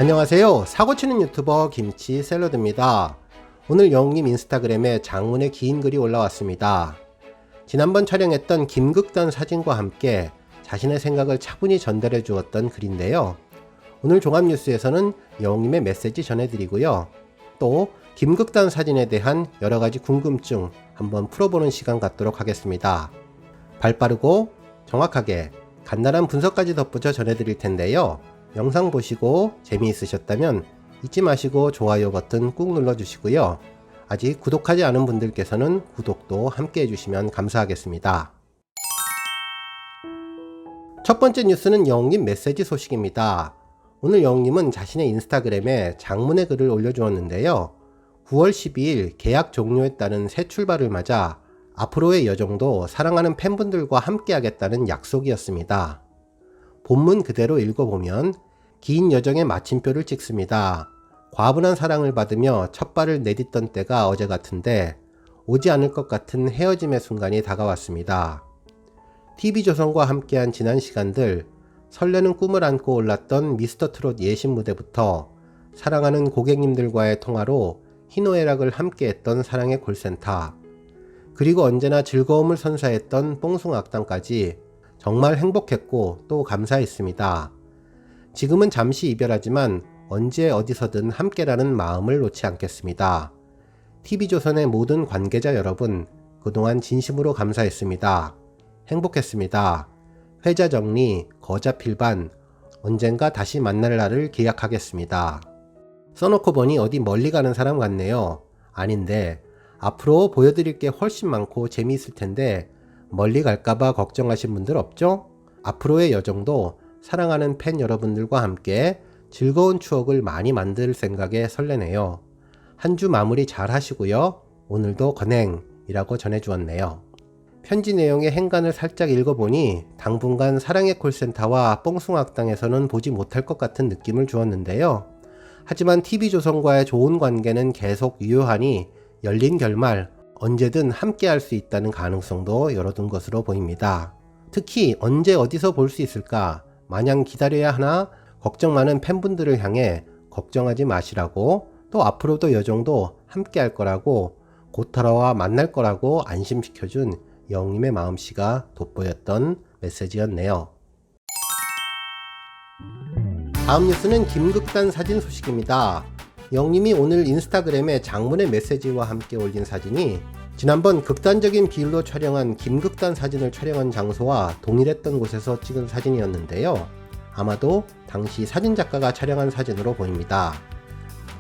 안녕하세요. 사고치는 유튜버 김치샐러드입니다. 오늘 영님 인스타그램에 장문의 긴 글이 올라왔습니다. 지난번 촬영했던 김극단 사진과 함께 자신의 생각을 차분히 전달해 주었던 글인데요. 오늘 종합뉴스에서는 영님의 메시지 전해드리고요. 또 김극단 사진에 대한 여러가지 궁금증 한번 풀어보는 시간 갖도록 하겠습니다. 발빠르고 정확하게 간단한 분석까지 덧붙여 전해드릴 텐데요. 영상 보시고 재미있으셨다면 잊지 마시고 좋아요 버튼 꾹 눌러주시고요. 아직 구독하지 않은 분들께서는 구독도 함께 해주시면 감사하겠습니다. 첫 번째 뉴스는 영님 메시지 소식입니다. 오늘 영님은 자신의 인스타그램에 장문의 글을 올려주었는데요. 9월 12일 계약 종료에 따른 새 출발을 맞아 앞으로의 여정도 사랑하는 팬분들과 함께 하겠다는 약속이었습니다. 본문 그대로 읽어보면 긴 여정의 마침표를 찍습니다. 과분한 사랑을 받으며 첫 발을 내딛던 때가 어제 같은데 오지 않을 것 같은 헤어짐의 순간이 다가왔습니다. TV조선과 함께한 지난 시간들, 설레는 꿈을 안고 올랐던 미스터트롯 예신 무대부터 사랑하는 고객님들과의 통화로 희노애락을 함께했던 사랑의 콜센터, 그리고 언제나 즐거움을 선사했던 뽕숭악당까지 정말 행복했고 또 감사했습니다. 지금은 잠시 이별하지만 언제 어디서든 함께라는 마음을 놓지 않겠습니다. TV조선의 모든 관계자 여러분, 그동안 진심으로 감사했습니다. 행복했습니다. 회자 정리, 거자 필반, 언젠가 다시 만날 날을 기약하겠습니다. 써놓고 보니 어디 멀리 가는 사람 같네요. 아닌데 앞으로 보여드릴 게 훨씬 많고 재미있을 텐데 멀리 갈까봐 걱정하신 분들 없죠? 앞으로의 여정도 사랑하는 팬 여러분들과 함께 즐거운 추억을 많이 만들 생각에 설레네요. 한 주 마무리 잘 하시고요. 오늘도 건행이라고 전해주었네요. 편지 내용의 행간을 살짝 읽어보니 당분간 사랑의 콜센터와 뽕숭악당에서는 보지 못할 것 같은 느낌을 주었는데요. 하지만 TV조선과의 좋은 관계는 계속 유효하니 열린 결말 언제든 함께 할 수 있다는 가능성도 열어둔 것으로 보입니다. 특히 언제 어디서 볼 수 있을까 마냥 기다려야 하나 걱정 많은 팬분들을 향해 걱정하지 마시라고, 또 앞으로도 여정도 함께 할 거라고, 곧 돌아와 만날 거라고 안심시켜준 영님의 마음씨가 돋보였던 메시지였네요. 다음 뉴스는 김극단 사진 소식입니다. 영님이 오늘 인스타그램에 장문의 메시지와 함께 올린 사진이 지난번 극단적인 비율로 촬영한 김극단 사진을 촬영한 장소와 동일했던 곳에서 찍은 사진이었는데요. 아마도 당시 사진작가가 촬영한 사진으로 보입니다.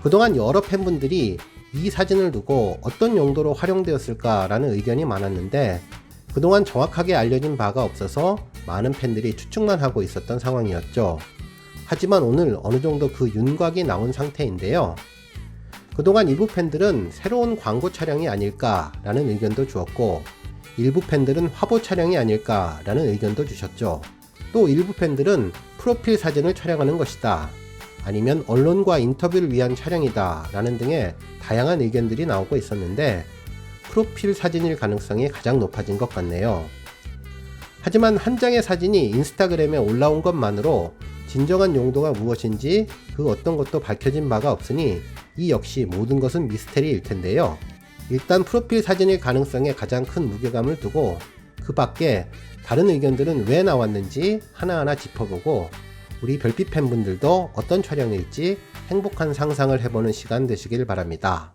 그동안 여러 팬분들이 이 사진을 두고 어떤 용도로 활용되었을까라는 의견이 많았는데 그동안 정확하게 알려진 바가 없어서 많은 팬들이 추측만 하고 있었던 상황이었죠. 하지만 오늘 어느 정도 그 윤곽이 나온 상태인데요. 그동안 일부 팬들은 새로운 광고 촬영이 아닐까라는 의견도 주었고, 일부 팬들은 화보 촬영이 아닐까라는 의견도 주셨죠. 또 일부 팬들은 프로필 사진을 촬영하는 것이다, 아니면 언론과 인터뷰를 위한 촬영이다 라는 등의 다양한 의견들이 나오고 있었는데 프로필 사진일 가능성이 가장 높아진 것 같네요. 하지만 한 장의 사진이 인스타그램에 올라온 것만으로 진정한 용도가 무엇인지 그 어떤 것도 밝혀진 바가 없으니 이 역시 모든 것은 미스테리일 텐데요. 일단 프로필 사진일 가능성에 가장 큰 무게감을 두고 그 밖에 다른 의견들은 왜 나왔는지 하나하나 짚어보고 우리 별빛 팬분들도 어떤 촬영일지 행복한 상상을 해보는 시간 되시길 바랍니다.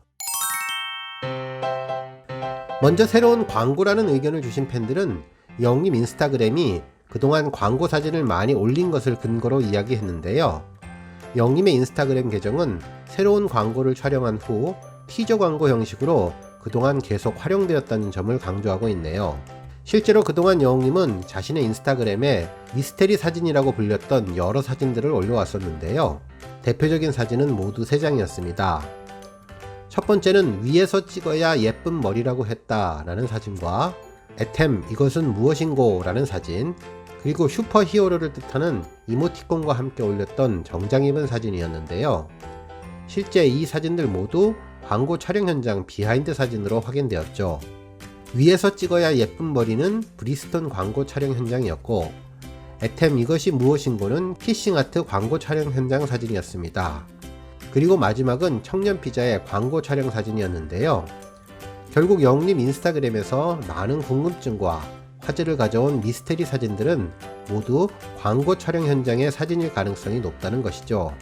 먼저 새로운 광고라는 의견을 주신 팬들은 영님 인스타그램이 그동안 광고 사진을 많이 올린 것을 근거로 이야기했는데요. 영님의 인스타그램 계정은 새로운 광고를 촬영한 후 티저 광고 형식으로 그동안 계속 활용되었다는 점을 강조하고 있네요. 실제로 그동안 영님은 자신의 인스타그램에 미스테리 사진이라고 불렸던 여러 사진들을 올려왔었는데요. 대표적인 사진은 모두 3장이었습니다. 첫 번째는 위에서 찍어야 예쁜 머리라고 했다 라는 사진과 에템 이것은 무엇인고 라는 사진, 그리고 슈퍼히어로를 뜻하는 이모티콘과 함께 올렸던 정장 입은 사진이었는데요. 실제 이 사진들 모두 광고 촬영 현장 비하인드 사진으로 확인되었죠. 위에서 찍어야 예쁜 머리는 브리스톤 광고 촬영 현장이었고, 애템 이것이 무엇인고는 키싱아트 광고 촬영 현장 사진이었습니다. 그리고 마지막은 청년피자의 광고 촬영 사진이었는데요. 결국 영님 인스타그램에서 많은 궁금증과 화제를 가져온 미스테리 사진들은 모두 광고 촬영 현장의 사진일 가능성이 높다는 것이죠.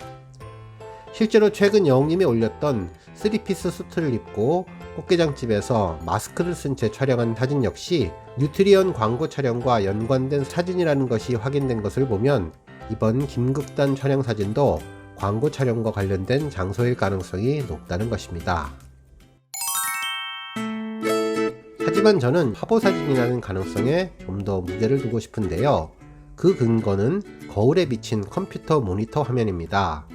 실제로 최근 영님이 올렸던 3피스 수트를 입고 꽃게장집에서 마스크를 쓴 채 촬영한 사진 역시 뉴트리언 광고 촬영과 연관된 사진이라는 것이 확인된 것을 보면 이번 김극단 촬영 사진도 광고 촬영과 관련된 장소일 가능성이 높다는 것입니다. 하지만 저는 화보 사진이라는 가능성에 좀 더 무게를 두고 싶은데요. 그 근거는 거울에 비친 컴퓨터 모니터 화면입니다.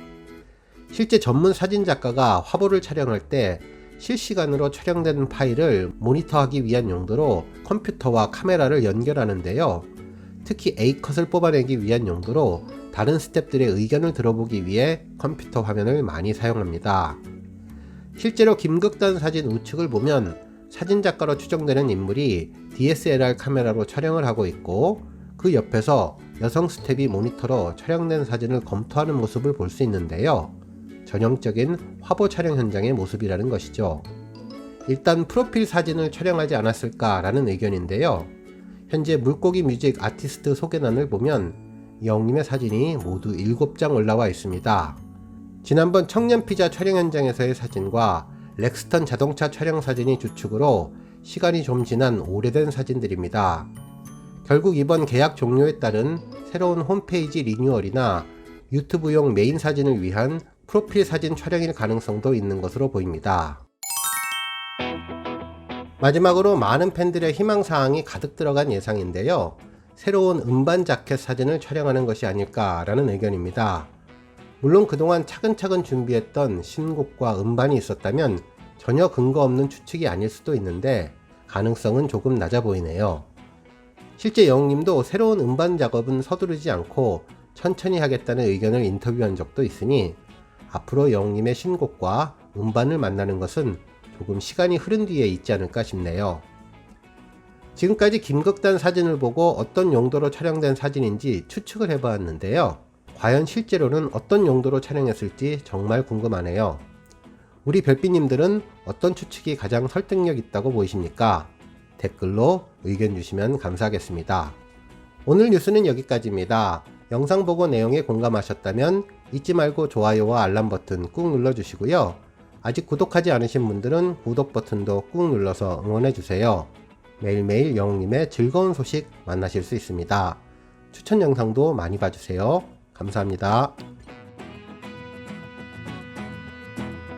실제 전문 사진 작가가 화보를 촬영할 때 실시간으로 촬영되는 파일을 모니터하기 위한 용도로 컴퓨터와 카메라를 연결하는데요. 특히 A컷을 뽑아내기 위한 용도로 다른 스태프들의 의견을 들어보기 위해 컴퓨터 화면을 많이 사용합니다. 실제로 김극단 사진 우측을 보면 사진작가로 추정되는 인물이 DSLR 카메라로 촬영을 하고 있고 그 옆에서 여성 스텝이 모니터로 촬영된 사진을 검토하는 모습을 볼 수 있는데요. 전형적인 화보 촬영 현장의 모습이라는 것이죠. 일단 프로필 사진을 촬영하지 않았을까라는 의견인데요. 현재 물고기 뮤직 아티스트 소개란을 보면 영님의 사진이 모두 7장 올라와 있습니다. 지난번 청년피자 촬영 현장에서의 사진과 렉스턴 자동차 촬영 사진이 주축으로 시간이 좀 지난 오래된 사진들입니다. 결국 이번 계약 종료에 따른 새로운 홈페이지 리뉴얼이나 유튜브용 메인 사진을 위한 프로필 사진 촬영일 가능성도 있는 것으로 보입니다. 마지막으로 많은 팬들의 희망사항이 가득 들어간 예상인데요. 새로운 음반 자켓 사진을 촬영하는 것이 아닐까라는 의견입니다. 물론 그동안 차근차근 준비했던 신곡과 음반이 있었다면 전혀 근거 없는 추측이 아닐 수도 있는데 가능성은 조금 낮아 보이네요. 실제 영웅님도 새로운 음반 작업은 서두르지 않고 천천히 하겠다는 의견을 인터뷰한 적도 있으니 앞으로 영웅님의 신곡과 음반을 만나는 것은 조금 시간이 흐른 뒤에 있지 않을까 싶네요. 지금까지 김극단 사진을 보고 어떤 용도로 촬영된 사진인지 추측을 해보았는데요. 과연 실제로는 어떤 용도로 촬영했을지 정말 궁금하네요. 우리 별빛님들은 어떤 추측이 가장 설득력 있다고 보이십니까? 댓글로 의견 주시면 감사하겠습니다. 오늘 뉴스는 여기까지입니다. 영상 보고 내용에 공감하셨다면 잊지 말고 좋아요와 알람 버튼 꾹 눌러주시고요. 아직 구독하지 않으신 분들은 구독 버튼도 꾹 눌러서 응원해주세요. 매일매일 영웅님의 즐거운 소식 만나실 수 있습니다. 추천 영상도 많이 봐주세요. 감사합니다.